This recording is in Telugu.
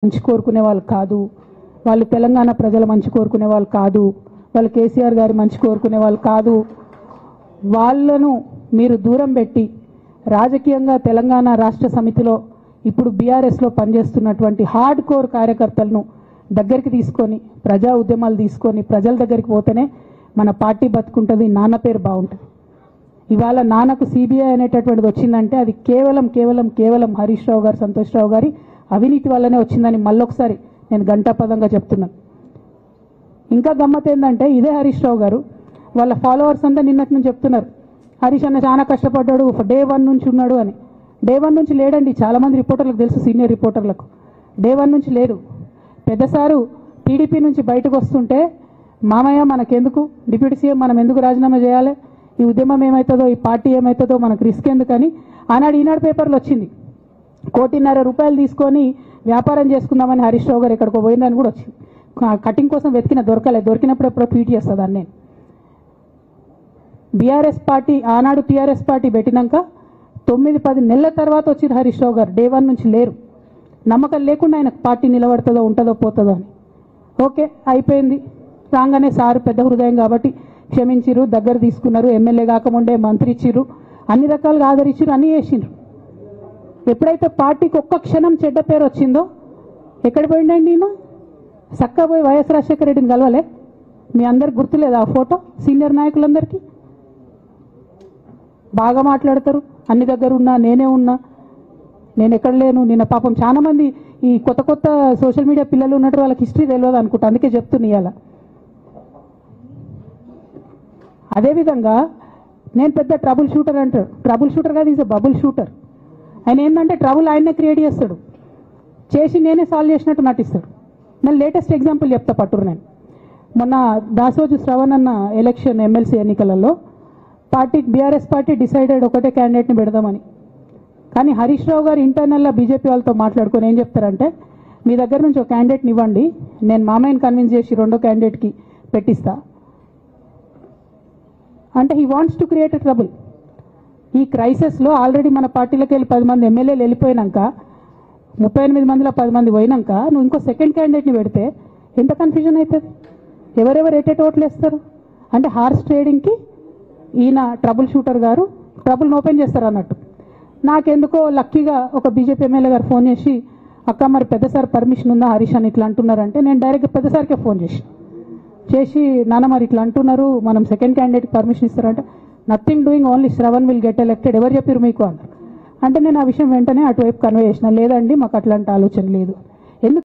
మంచి కోరుకునే వాళ్ళు కాదు, వాళ్ళు తెలంగాణ ప్రజల మంచి కోరుకునే వాళ్ళు కాదు, వాళ్ళు కేసీఆర్ గారి మంచి కోరుకునే వాళ్ళు కాదు. వాళ్ళను మీరు దూరం పెట్టి రాజకీయంగా తెలంగాణ రాష్ట్ర సమితిలో ఇప్పుడు బీఆర్ఎస్లో పనిచేస్తున్నటువంటి హార్డ్ కోర్ కార్యకర్తలను దగ్గరికి తీసుకొని ప్రజా ఉద్యమాలు తీసుకొని ప్రజల దగ్గరికి పోతేనే మన పార్టీ బతుకుంటుంది, నాన్న పేరు బాగుంటుంది. ఇవాళ నాన్నకు సిబిఐ అనేటటువంటిది వచ్చిందంటే అది కేవలం హరీష్ రావు గారు, సంతోష్ రావు గారి అవినీతి వల్లనే వచ్చిందని మళ్ళొకసారి నేను గంటాపదంగా చెప్తున్నాను. ఇంకా గమ్మత్ ఏంటంటే ఇదే హరీష్ రావు గారు వాళ్ళ ఫాలోవర్స్ అంతా నిన్నటి నుంచి చెప్తున్నారు హరీష్ అన్న చాలా కష్టపడ్డాడు, డే 1 నుంచి ఉన్నాడు అని. డే 1 నుంచి లేడండి, చాలామంది రిపోర్టర్లకు తెలుసు, సీనియర్ రిపోర్టర్లకు. డే 1 నుంచి లేడు. పెద్దసారు టీడీపీ నుంచి బయటకు వస్తుంటే మామయ్య మనకెందుకు, డిప్యూటీ సీఎం మనం ఎందుకు రాజీనామా చేయాలి, ఈ ఉద్యమం ఏమవుతుందో, ఈ పార్టీ ఏమవుతుందో మనకు రిస్క్ ఎందుకని ఆనాడు ఈనాడు పేపర్లు వచ్చింది. 1.5 కోటి తీసుకొని వ్యాపారం చేసుకుందామని హరీష్ రావు గారు ఎక్కడికో పోయిందని కూడా వచ్చింది. కటింగ్ కోసం దొరికినప్పుడు ఎప్పుడో ట్వీట్ చేస్తుందని నేను. బీఆర్ఎస్ పార్టీ ఆనాడు టీఆర్ఎస్ పార్టీ పెట్టినాక 9-10 నెలల తర్వాత వచ్చింది హరీష్ రావు గారు. డే 1 నుంచి లేరు. నమ్మకం లేకుండా ఆయన పార్టీ నిలబడుతుందో ఉంటుందో పోతుందో అని. ఓకే అయిపోయింది. రాగానే సారు పెద్ద హృదయం కాబట్టి క్షమించిరు, దగ్గర తీసుకున్నారు, ఎమ్మెల్యే కాకముందే మంత్రి ఇచ్చిర్రు, అన్ని రకాలుగా ఆదరించిరు, అన్నీ చేసిండ్రు. ఎప్పుడైతే పార్టీకి ఒక్క క్షణం చెడ్డ పేరు వచ్చిందో ఎక్కడ పోయిండండి ఈయన? చక్కా పోయి వైఎస్ రాజశేఖర రెడ్డిని కలవలే? మీ అందరికి గుర్తులేదు ఆ ఫోటో? సీనియర్ నాయకులందరికీ బాగా మాట్లాడతారు, అన్ని దగ్గర ఉన్నా, నేనే ఉన్నా, నేను ఎక్కడ లేను. నిన్న పాపం చాలా మంది ఈ కొత్త సోషల్ మీడియా పిల్లలు ఉన్నట్టు వాళ్ళకి హిస్టరీ తెలియదు అనుకుంటా, అందుకే చెప్తున్నా ఇవాళ. అదేవిధంగా నేను పెద్ద ట్రబుల్ షూటర్ అంటారు. ట్రబుల్ షూటర్ కాదు, ఈజ్ ఎ బబుల్ షూటర్. ఆయన ఏంటంటే ట్రబుల్ ఆయన్నే క్రియేట్ చేస్తాడు, చేసి నేనే సాల్వ్ చేసినట్టు నటిస్తాడు. నేను లేటెస్ట్ ఎగ్జాంపుల్ చెప్తా పట్టురు. నేను మొన్న దాసోజు శ్రవణ్ అన్న ఎలక్షన్ ఎమ్మెల్సీ ఎన్నికలలో బీఆర్ఎస్ పార్టీ డిసైడెడ్ ఒకటే క్యాండిడేట్ని పెడదామని. కానీ హరీష్ రావు గారు ఇంటర్నల్గా బీజేపీ వాళ్ళతో మాట్లాడుకొని ఏం చెప్తారంటే, మీ దగ్గర నుంచి ఒక క్యాండిడేట్ని ఇవ్వండి, నేను మామయ్యని కన్విన్స్ చేసి 2వ క్యాండిడేట్కి పెట్టిస్తా అంటే he wants to create a trouble. ఈ క్రైసిస్లో ఆల్రెడీ మన పార్టీలోకి వెళ్ళి 10 మంది ఎమ్మెల్యేలు వెళ్ళిపోయినాక 38 మందిలో 10 మంది పోయినాక నువ్వు ఇంకో సెకండ్ క్యాండిడేట్ని పెడితే ఎంత కన్ఫ్యూజన్ అవుతుంది? ఎవరెవరు ఎటెట్ ఓట్లు వేస్తారు? అంటే హార్స్ ట్రేడింగ్కి ఈయన ట్రబుల్ షూటర్ గారు ట్రబుల్ని ఓపెన్ చేస్తారు అన్నట్టు. నాకెందుకో లక్కీగా ఒక బీజేపీ ఎమ్మెల్యే గారు ఫోన్ చేసి, అక్క మరి పెద్దసారి పర్మిషన్ ఉందా హరీష్ అని ఇట్లా అంటున్నారంటే, నేను డైరెక్ట్గా పెద్దసారికే ఫోన్ చేసి నాన్న మరి ఇట్లా అంటున్నారు, మనం సెకండ్ క్యాండిడేట్కి పర్మిషన్ ఇస్తారంటే, nothing doing, only Shravan will get elected, ఎవరు చెప్పారు మీకు అన్నారు. అంటే నేను ఆ విషయం వెంటనే అటువైపు కన్వే చేసిన, లేదండి మాకు అట్లాంటి ఆలోచన లేదు.